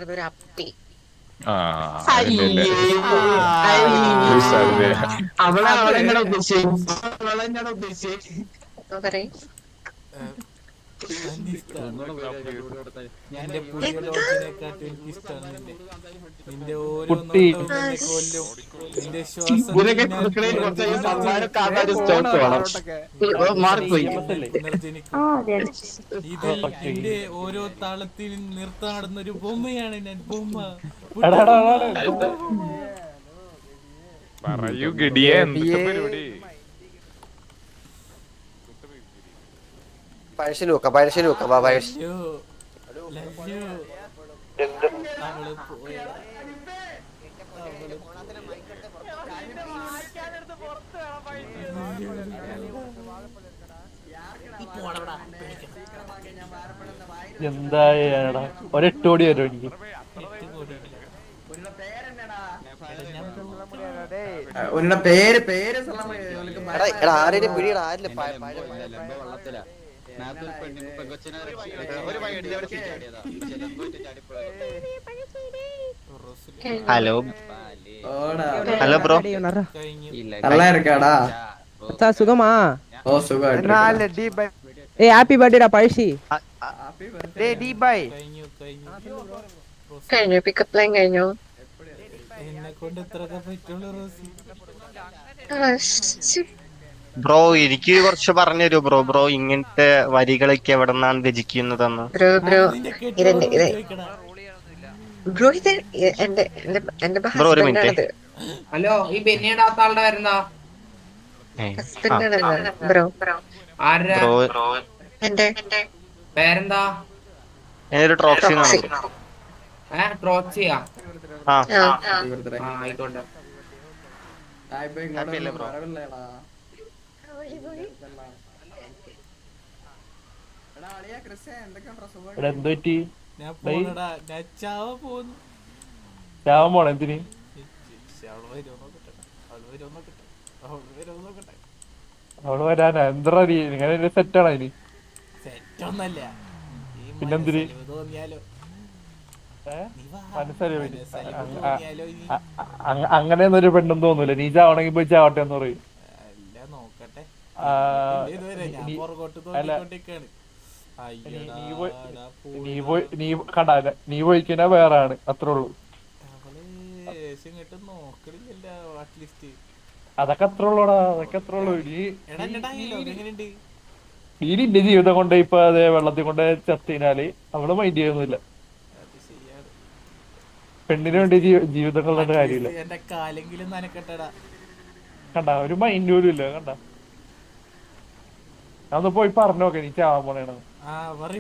അതൊരു അപ്പി. ആ അതിന്റെ അല്ലേ അയ്യേ സർവേ. അവളെങ്ങനെ ഉദ്ദേശിച്ചത് അവളെന്നാണ് ഉദ്ദേശിച്ചത് എന്താ പറയ്? അനിഷ്ട നിന്റെ പുതിയ ഡോട്ടിനെക്കാട്ടും എനിക്ക് ഇഷ്ടമാണ് നിന്റെ ഓരോ കുട്ടി നോട്ടവും എന്നെ കൊല്ലും. നിന്റെ ശ്വാസത്തിൽ ഇതിനൊക്കെ ഞാൻ കൊടുക്കണേ കുറച്ച് സമ്മാനം പുനർജനിക്കും. കാണാൻ സ്റ്റോക്ക് വേണം. മാറിപ്പോയി. പുനർജനിക്കും. ഇതിൽ ഓക്കെ. നിന്റെ ഓരോ താളത്തിൽ നിർത്താടുന്ന ഒരു ബൊമ്മയാണ് ഞാൻ. ബൊമ്മ, എടാ എടാ ബൊമ്മ. എടാ എടാ. പറയൂ ഗഡിയെ, എന്തൊക്കെ പരിപാടി? പഴശ്ശി ലൂക്ക വാ പഴശ്ശി. ലല്ലു, ലല്ലു. അവള് പോയടാ. അവള് എന്തായാടാ ഒരെട്ട് കോടി വരും എനിക്ക്. ഉന്ന പേര് പേര് എടാ ആരെയും പിടിയടാ ആരില്ല ഹലോ ഹലോ ബ്രോ. நல்லா இருக்காடா? சார் சுகமா? ஓ சுகம். ஏய் ஹாப்பி பர்த்டேடா பழசி. டேய் டி பாய். കഴിഞ്ഞു. പിക്കപ്പ് ലൈൻ കഴിഞ്ഞു. എന്നെ കൊണ്ട് എത്രയൊക്കെ പറ്റുള്ളൂ റോസി. ബ്രോ എനിക്ക് കുറച്ച് പറഞ്ഞു തരൂ ബ്രോ ഇങ്ങനത്തെ വരികളൊക്കെ എവിടെ നിന്നാണ് രചിക്കുന്നതെന്ന്. ബ്രോ നിന്റെ ഇതെന്റെ കെട്ടിയോളോട് ഇത് ചോദിക്കടാ. ബ്രോ ഇത് എന്റെ എന്റെ ബ്രോ ഒരു മിനിറ്റ്. ഹസ്ബൻഡാണത്. ഹലോ ഈ ബെന്നിയുടെ ആളുടെ വരുന്നോ? ഹസ്ബൻഡാണത് ബ്രോ. ആരാ? ബ്രോ എന്റെ പേരെന്താ? ഒരു ട്രോഫി ടോക്സി. ട്രോക്സിയാ? ആ ആയിക്കോട്ടെ. ഹാപ്പി അല്ലേ ബ്രോ? എടാ എന്ത് പറ്റി? ഞാൻ പോണടാ. ഞാൻ ചാവ പോന്നു. രാമൻ പോണ എന്തിന്? അവള് വരുമോ നോക്കട്ടെ. അവള് വരുമോ നോക്കട്ടെ. അവള് വരുമോ നോക്കട്ടെ. അവിടെ വരാനാ എന്താ നീ ഇങ്ങനെ സെറ്റാണ് അതിന്? സെറ്റൊന്നല്ല. ഈ പിന്നെന്തിന്? മനസ്സലിവ് തോന്നിയാലോ? നീ വാ. മനസ്സറിയോ? മനസ്സലിവ് തോന്നിയാലോ ഇനി? അങ്ങനെയൊന്നും ഒരു പെണ്ണും തോന്നൂല. നീ ചാവണമെങ്കിൽ പോയി ചാവട്ടെ എന്ന് പറയും. അല്ല നോക്കട്ടെ. ആ, ഇതുവരെ ഞാൻ നീ- പുറകോട്ട് അല്ല, തോന്നിക്കൊണ്ടിരിക്കാണ്. നീ കണ്ടാ നീ പോയിക്കഴിഞ്ഞാ വേറെ ആണ്, അത്രേ ഉള്ളൂ. അവള് ഇങ്ങോട്ട് നോക്കണില്ലല്ലോ അറ്റ്ലീസ്റ്റ്. അതൊക്കെ അത്രേ ഉള്ളൂടാ, അതൊക്കെ അത്രേ ഉള്ളൂ. എടാ എന്റെ ഡയലോഗ് എങ്ങനെയുണ്ട്? നീ നിന്റെ ജീവിതം കൊണ്ട് ഇപ്പൊ അതേ വെള്ളത്തിൽ കൊണ്ട് ചത്തിനാല് അവള് മൈൻഡ് ചെയ്യുന്നില്ല. അത് ശരിയാണ്. പെണ്ണിന് വേണ്ടി ജീവിതം കൊള്ളേണ്ട കാര്യമില്ല. എന്റെ കാലെങ്കിലും നനക്കട്ടടാ. കണ്ട ഒരു മൈൻഡ് പോലും ഇല്ല. കണ്ട അതൊന്ന് പോയി പറഞ്ഞു നോക്കെ നീ ചാവാൻ പോണേണ്. ആ പറ.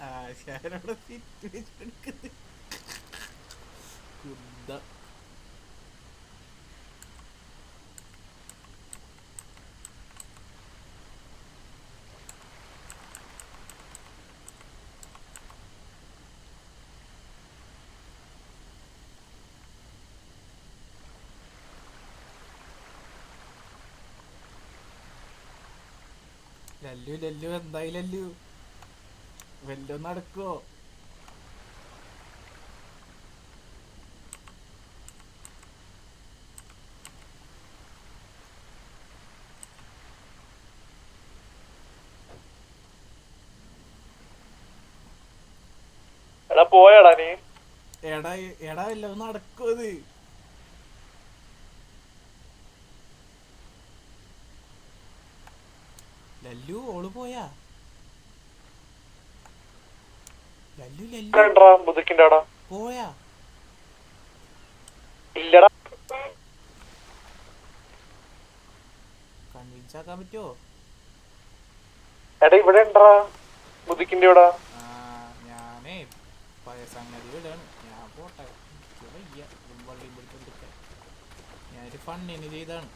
ആശാനോട് സിറ്റുവേഷൻ കുന്ത. ലല്ലു എന്തായി ലല്ലു? വല്ലതും നടക്കുവോ? എടാ പോയാടാ നീ? എടാ വല്ലതും നടക്കുവോ? ഇത് ലല്ലു ഓള് പോയാ? ലല്ലു പോയാ? ഇല്ലടാ. കൺവിൻസ് ആക്കാൻ പറ്റുമോ? എടാ ഇവിടെ ഉണ്ടാ മുതുക്കിന്റെ ഇവിടെ. ഞാനേ പഴയ സംഗതി വിടാണ്. ഞാൻ പോട്ടെ. വയ്യ വള്ളിയും പിടിച്ചോണ്ടിരിക്കാൻ. ഞാനൊരു ഫണ്ണിന് ചെയ്താണ്.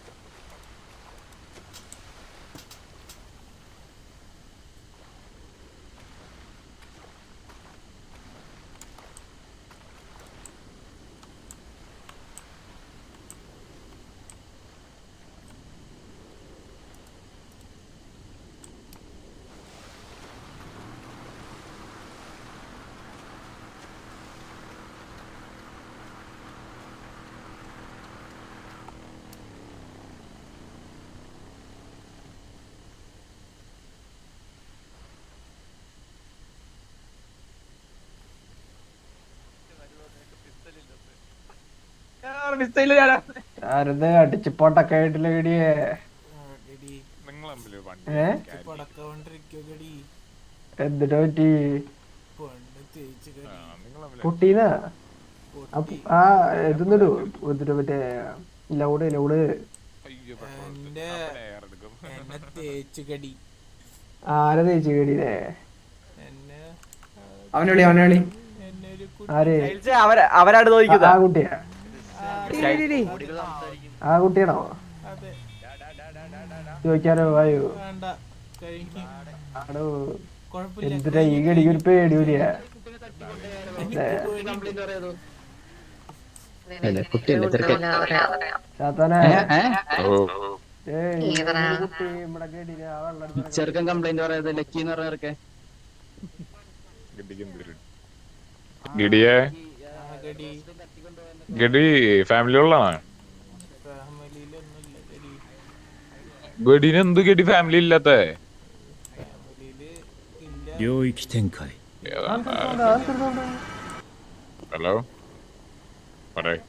ആരത് അടിച്ചുപോട്ടൊക്കെ ആയിട്ടില്ല ഗഡിയെ നിങ്ങൾ തമ്മില് വണ്ടി ഏ പടക്കൊണ്ടിരിക്കടി എന്തിനാ പറ്റി പെണ്ണ് തേച്ച് കടി നിങ്ങൾ തമ്മില് പൊട്ടീന്നാ പൊട്ടി. ആ ഇതൊന്നിടൂ എന്നിട്ട് മറ്റേ ലൗഡ് അയ്യോ എന്റെ എടുക്കും എന്നെ തേച്ച് കടി ആരെ തേച്ച് ഗഡിനെ എന്നെ അവനോളി എന്നെ ഒരു ആര് അവരാണ് ആ കുട്ടിയാ ആ കുട്ടിയാണോ അതെ ചോദിക്കാനോ വായോ വേണ്ട കഴിക്കും ആടോ കുഴപ്പമില്ല എന്തിനാ ഈ ഗടിക്ക് ഒരു പേടിയൂരിയാ ചാത്താനെ കുട്ടി ഇവിടെ ഗഡിനെ ആ വെള്ളം ചെറുക്കൻ കംപ്ലൈന്റ് പറയാതെ ലക്കി എന്ന് പറഞ്ഞവരൊക്കെ ഗഡിയെ ഗടി ഗഡി ഫാമിലി ഉള്ളതാണ് ഫാമിലിയിലൊന്നുമില്ല ഗടി ഗഡിന് എന്ത് ഗഡി ഫാമിലി ഇല്ലാത്ത ഫാമിലിയില് ഇല്ല ഹലോ പറയ്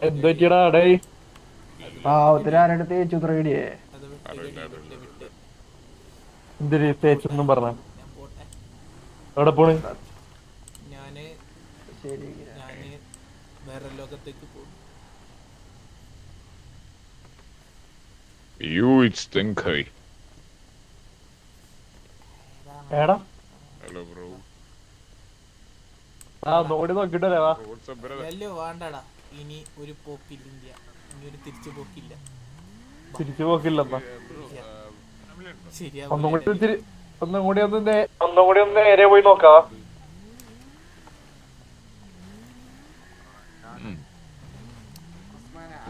എന്ത് പറ്റിയടാ ഡേ പാവത്തിന് ആരുടെ തേച്ചു ഗഡിയെ അത് വിട്ട് ഗടി വിട്ട് എന്തിന് തേച്ചൊന്നും പറഞ്ഞ ഞാൻ പോട്ടെ എവിടെ പോണ് ഞാന് ശരി വേറെ ലോകത്തേക്ക് പോകും യു ഇറ്റ്സ് തെങ്കൈ ഏടാ ഹലോ ബ്രോ ആ നോടി നോക്കിട്ടല്ലേ വാ അല്ലോ വേണ്ടടാ ഇനി ഒരു പോക്കില്ല ഇന്ത്യ ഇനി ഒരു തിരിച്ചു പോക്കില്ല തിരിച്ചു പോക്കില്ലെന്നാ ശരിയാ ഒന്നും കൂടി ഒന്ന് നേരെ പോയി നോക്കാം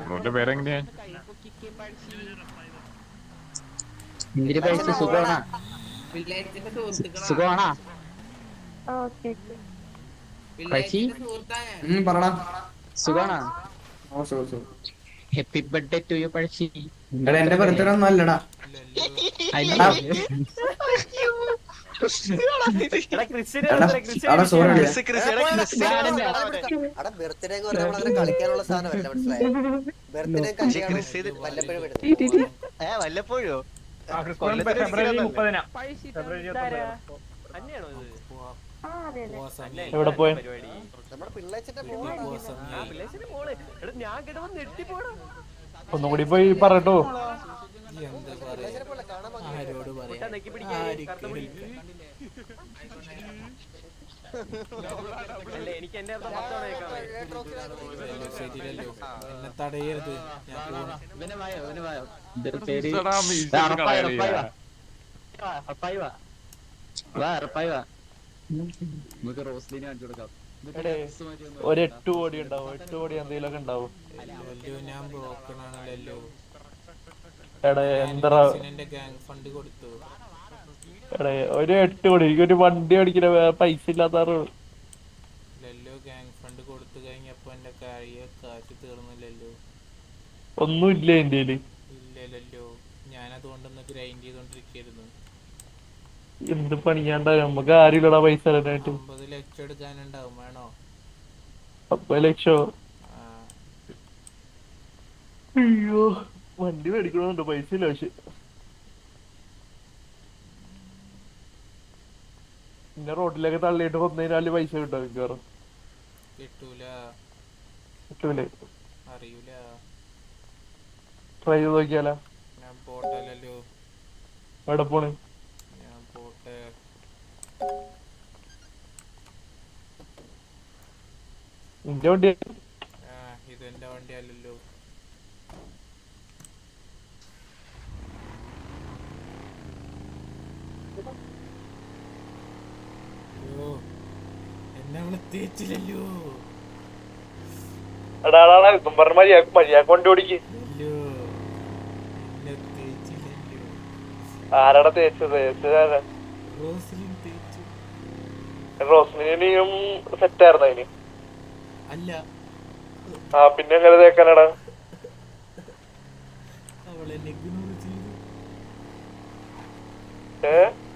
ബ്രോന്റെ പേരെങ്ങനെയാ ഇന്ദിര പൈസ സുഖമാണോ പിള്ളേരുടെ സുഹൃത്തുക്കളാ സുഖമാണോ പിള്ളേരുടെ സുഹൃത്താണ് പറടാ സുഖമാണോ oh so happy birthday to you Pazhassi എന്റെ ബർത്ത്ഡേ ഒന്നും അല്ലടാ ബർത്ത്ഡേ കളിക്കാനുള്ള സാധനമല്ല മനസ്സിലായോ ബർത്ത്ഡേ വല്ലപ്പോഴോ എവിടെ പോയ നമ്മുടെ പിള്ളേച്ചിന്റെ ഒന്നും കൂടി പോയി പറയട്ടോ എന്താ പറയാ ആരോട് പറയാ ശരിയല്ലോ എന്നെ തടയരുത് ഞാൻ പേര് നമുക്ക് റോസ്ലിനെ കാണിച്ചു കൊടുക്കാം ഒരു 8 കോടി ഉണ്ടാവും 8 കോടി എന്തെങ്കിലുമൊക്കെ ഉണ്ടാവും പോണല്ലോ ഞാൻ ബ്രോക്കണാണല്ലോ എടേ എന്താ എന്റെ ഗാങ് ഫണ്ട് കൊടുത്തു എടേ ഒരു 8 കോടി എനിക്കൊരു വണ്ടി മേടിക്കുന്ന പൈസ ഇല്ലാത്തറു ലല്ലോ ഗാങ് ഫണ്ട് കൊടുത്തു കഴിഞ്ഞപ്പോ എന്റെ കാശ് തീർന്നില്ലല്ലോ ഒന്നും ഇല്ല എന്റെ ഇല്ലല്ലോ ഞാൻ അതുകൊണ്ടൊന്ന് ഗ്രൈൻഡ് ചെയ്തോണ്ടിരിക്കായിരുന്നു എന്ത് പണിയാണ്ട നമ്മക്ക് ആരില്ലടാ പൈസ തരാനായിട്ട് 50 ലക്ഷം എടുക്കാനുണ്ടാവും വേണോ 50 ലക്ഷം ആ അയ്യോ വണ്ടി മേടിക്കണമെന്നുണ്ട് പൈസ ഇല്ല പക്ഷെ പിന്നെ റോഡിലേക്ക് തള്ളിയിട്ട് വന്നതിനാല് പൈസ കിട്ടും മിക്കവാറും കിട്ടൂലേ അറിയൂല ട്രൈ ചെയ്ത് നോക്കിയാലോ ഞാൻ പോട്ടല്ലോ എവിടെ പോണ് ഞാൻ പോട്ടെ നിന്റെ വണ്ടി ഇതെന്റെ വണ്ടി അല്ലല്ലോ എന്നെ അവളെ തേച്ചില്ലല്ലോ മര്യാദ കൊണ്ട് ഓടിക്ക് എന്നെ തേച്ചില്ലല്ലോ ആരാടാ തേച്ചത് റോസ്ലിൻ തേച്ചു റോസ്മിനിയും സെറ്റ് ആയിരുന്നു അതിന് അല്ല ആ പിന്നെ എങ്ങനെ തേക്കാനാടാ അവളെന്നെ ഇഗ്നോർ ചെയ്തു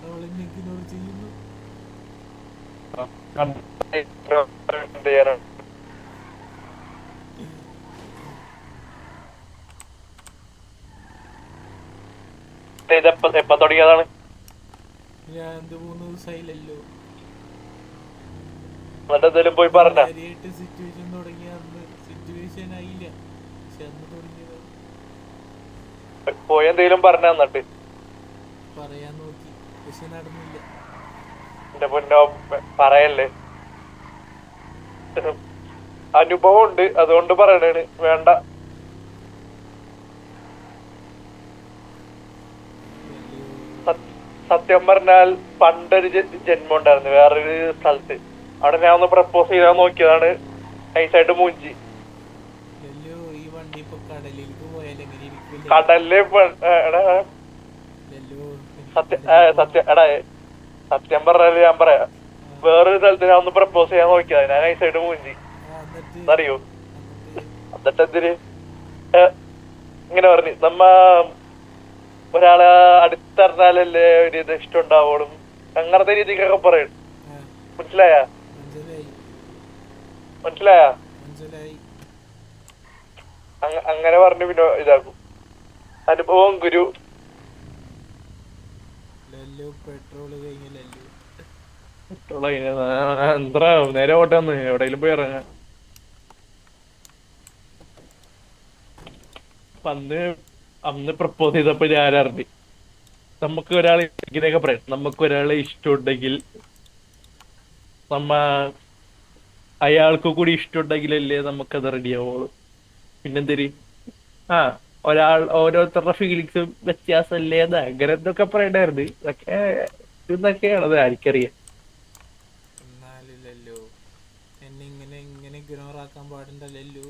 അവളെന്നെ ഇഗ്നോർ ചെയ്യുന്നു ചെയ്ത് എപ്പ തുടങ്ങിയതാണ്? ഞാൻ 3 ദിവസമായില്ലല്ലോ. എന്നിട്ട് എന്തായാലും പോയി പറഞ്ഞ സിറ്റുവേഷൻ തുടങ്ങിയ അന്ന് സിറ്റുവേഷൻ ആയില്ല, പക്ഷെ അന്ന് തുടങ്ങിയതാണ്. പോയി എന്തെങ്കിലും പറഞ്ഞ എന്നിട്ട് പറയാൻ നോക്കി, പക്ഷെ നടന്നില്ല. എന്റെ പൊന്നോ പറയല്ലേ, അനുഭവം ഉണ്ട് അതുകൊണ്ട് പറയണേണ്, വേണ്ട. സത്യം പറഞ്ഞാൽ പണ്ടൊരു ജന്മം ഉണ്ടായിരുന്നു വേറൊരു സ്ഥലത്ത്. അവിടെ ഞാൻ ഒന്ന് പ്രപ്പോസ് ചെയ്യാൻ നോക്കിയതാണ്, നൈസായിട്ട് മൂഞ്ചി. ഈ വണ്ടി ഇപ്പൊ കടലിലേക്ക് പോയാൽ എങ്ങനെ ഇരിക്കും? കടലില് സത്യം പറഞ്ഞാല് ഞാൻ പറയാം, വേറൊരു സ്ഥലത്ത് ഞാൻ ഒന്ന് പ്രപ്പോസ് ചെയ്യാൻ നോക്കിയതാ, ഞാൻ നൈസായിട്ട് മൂഞ്ചി. അറിയോ എന്നിട്ട് എന്തിന് ഇങ്ങനെ പറഞ്ഞു, നമ്മ ഒരാളെ അടുത്തറിഞ്ഞാലല്ലേ ഒരു ഇത് ഇഷ്ടം ഉണ്ടാവോളും, അങ്ങനത്തെ രീതിക്കൊക്കെ പറയും. മനസ്സിലായ? അങ്ങനെ പറഞ്ഞു പിന്നെ ഇതാക്കും. അനുഭവം ഗുരു. പെട്രോള് കഴിഞ്ഞല്ലോ. എന്താ നേരെ ഓട്ടെ വന്ന് എവിടെയെങ്കിലും പോയി ഇറങ്ങാൻ. അന്ന് പ്രപ്പോസ് ചെയ്തപ്പോ ഞാൻ അറിഞ്ഞു, നമുക്ക് ഒരാളെ ഇങ്ങനെയൊക്കെ പറയാം, നമുക്ക് ഒരാളെ ഇഷ്ടമുണ്ടെങ്കിൽ അയാൾക്ക് കൂടി ഇഷ്ടമുണ്ടെങ്കിലല്ലേ നമുക്കത് റെഡി ആവുള്ളൂ. പിന്നെന്തിരി ഓരോരുത്തരുടെ ഫീലിങ്സും വ്യത്യാസമല്ലേ അങ്ങനെ എന്തൊക്കെ പറയണ്ടായിരുന്നു. ഇതൊക്കെയാണത് ആർക്കറിയാം. എന്നാലില്ലല്ലോ എന്നെ ഇങ്ങനെ ഇഗ്നോർ ആക്കാൻ പാടുണ്ടല്ലോ.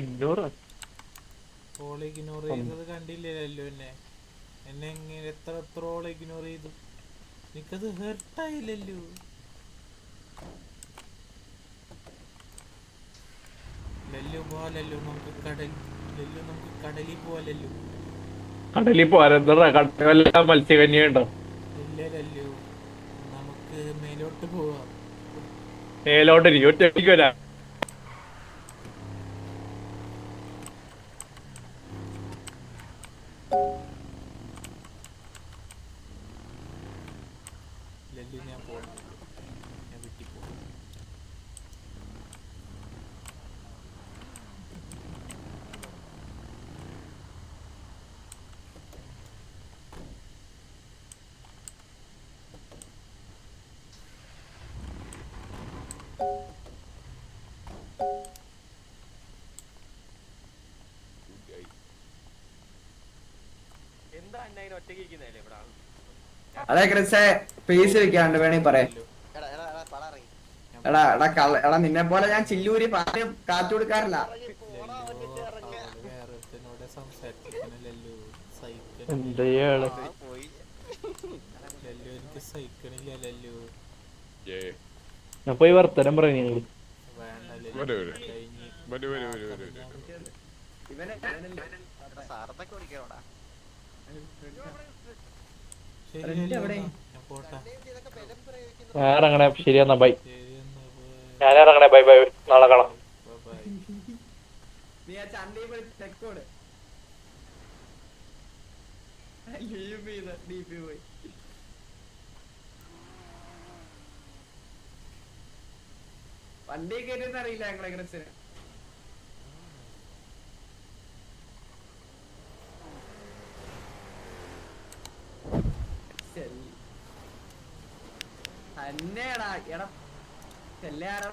ഇഗ്നോർ ചെയ്തത് കണ്ടില്ലല്ലോ എന്നെ എങ്ങനെ എത്രോളം ഇഗ്നോർ ചെയ്തു, എനിക്കത് ഹെർട്ടായില്ലല്ലോ. ലല്ലു പോലല്ലോ നമുക്ക് കടലിൽ പോലല്ലോ. കടലിൽ പോരാ മത്സ്യകന്യുണ്ടോ? ഇല്ലല്ലോ, നമുക്ക് മേലോട്ട് പോവാം. മേലോട്ട് ഒറ്റ ഞാൻ പോകണം, ഞാൻ വീട്ടിൽ പോകും. അതെ ക്രിസേ പേസ് വെക്കാണ്ട് വേണേ പറയാം. എടാ നിന്നെ പോലെ ഞാൻ ചില്ലൂരി പാലും കാത്തു കൊടുക്കാറില്ല. ഞാൻ പോയി വർത്തനം പറഞ്ഞു. ഞാനിറങ്ങണേ, ശരിയെന്നാ ബൈ. ഞാനിറങ്ങണേ, ബൈ ബൈ, നാളെ കാണാം. വണ്ടി കയറ്റുന്ന അറിയില്ല ഞങ്ങളെ ക്രിസിന്. തന്നെയാടാ എടാ ചെല്ലാറ